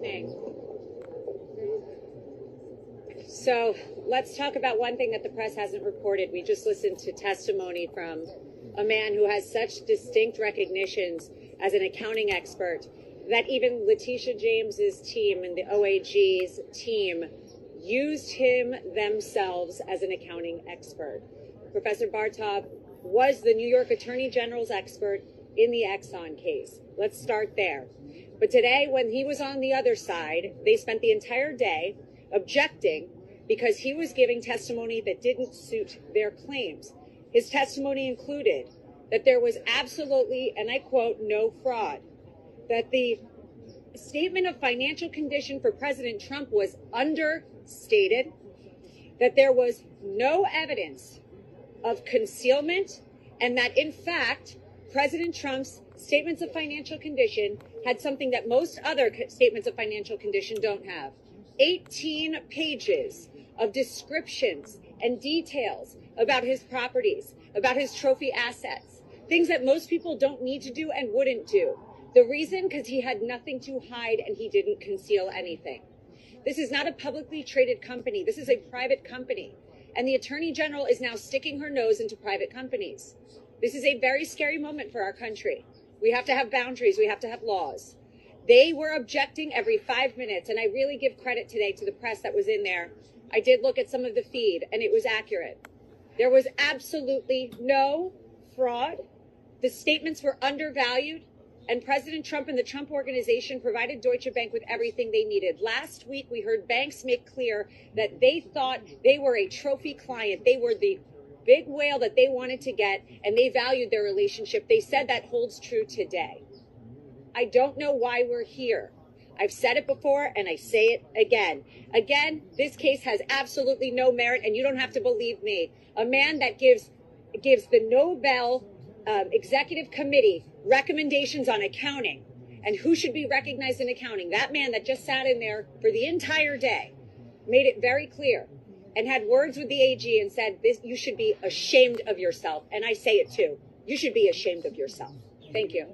evening. So let's talk about one thing that the press hasn't reported. We just listened to testimony from a man who has such distinct recognitions as an accounting expert that even Letitia James's team and the OAG's team used him themselves as an accounting expert. Professor Bartov was the New York Attorney General's expert in the Exxon case. Let's start there. But today, when he was on the other side, they spent the entire day objecting because he was giving testimony that didn't suit their claims. His testimony included that there was absolutely, and I quote, no fraud, that the statement of financial condition for President Trump was understated, that there was no evidence of concealment, and that, in fact, President Trump's statements of financial condition had something that most other statements of financial condition don't have. 18 pages of descriptions and details about his properties, about his trophy assets, things that most people don't need to do and wouldn't do. The reason, because he had nothing to hide and he didn't conceal anything. This is not a publicly traded company. This is a private company. And the Attorney General is now sticking her nose into private companies. This is a very scary moment for our country. We have to have boundaries. We have to have laws. They were objecting every 5 minutes, and I really give credit today to the press that was in there. I did look at some of the feed, and it was accurate. There was absolutely no fraud. The statements were undervalued, and President Trump and the Trump Organization provided Deutsche Bank with everything they needed. Last week, we heard banks make clear that they thought they were a trophy client. They were the big whale that they wanted to get, and they valued their relationship. They said that holds true today. I don't know why we're here. I've said it before, and I say it again. Again, this case has absolutely no merit, and you don't have to believe me. A man that gives the Nobel Executive Committee recommendations on accounting and who should be recognized in accounting, that man that just sat in there for the entire day, made it very clear and had words with the AG and said, "This, you should be ashamed of yourself." And I say it too. You should be ashamed of yourself. Thank you.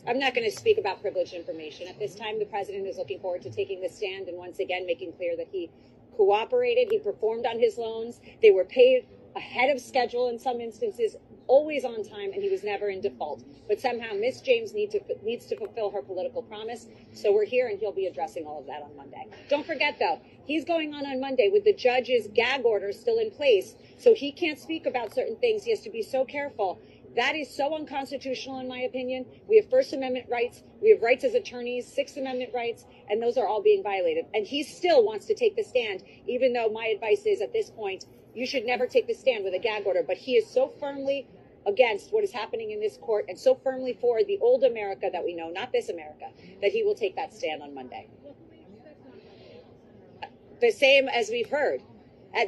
I'm not going to speak about privileged information. At this time, the president is looking forward to taking the stand and once again making clear that he cooperated, he performed on his loans, they were paid ahead of schedule in some instances, always on time, and he was never in default. But somehow Ms. James needs to fulfill her political promise, so we're here, and he'll be addressing all of that on Monday. Don't forget, though, he's going on Monday with the judge's gag order still in place, so he can't speak about certain things. He has to be so careful. That is so unconstitutional, in my opinion. We have First Amendment rights. We have rights as attorneys, Sixth Amendment rights, and those are all being violated. And he still wants to take the stand, even though my advice is at this point, you should never take the stand with a gag order. But he is so firmly against what is happening in this court and so firmly for the old America that we know, not this America, that he will take that stand on Monday. The same as we've heard.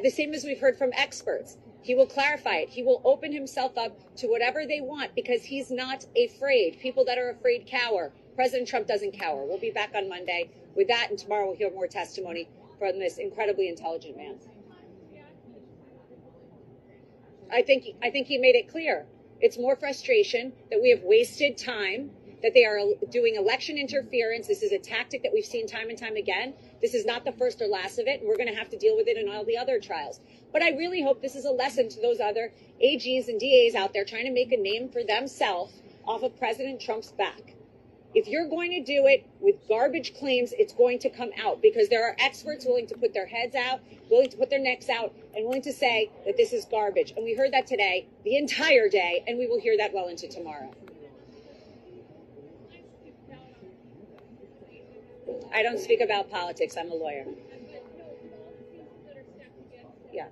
The same as we've heard from experts. He will clarify it. He will open himself up to whatever they want because he's not afraid. People that are afraid cower. President Trump doesn't cower. We'll be back on Monday with that, and tomorrow we'll hear more testimony from this incredibly intelligent man. I think he made it clear. It's more frustration that we have wasted time, that they are doing election interference. This is a tactic that we've seen time and time again. This is not the first or last of it, and we're going to have to deal with it in all the other trials. But I really hope this is a lesson to those other AGs and DAs out there trying to make a name for themselves off of President Trump's back. If you're going to do it with garbage claims, it's going to come out because there are experts willing to put their heads out, willing to put their necks out, and willing to say that this is garbage. And we heard that today, the entire day, and we will hear that well into tomorrow. I don't speak about politics. I'm a lawyer. Yeah.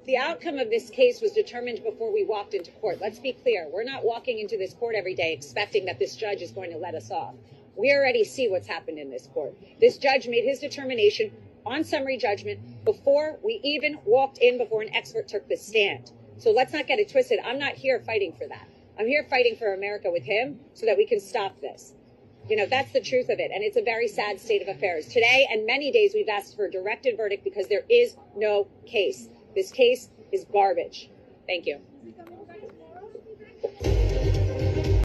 The outcome of this case was determined before we walked into court. Let's be clear. We're not walking into this court every day expecting that this judge is going to let us off. We already see what's happened in this court. This judge made his determination on summary judgment before we even walked in, before an expert took the stand. So let's not get it twisted. I'm not here fighting for that. I'm here fighting for America with him so that we can stop this. You know, that's the truth of it. And it's a very sad state of affairs. Today and many days we've asked for a directed verdict because there is no case. This case is garbage. Thank you.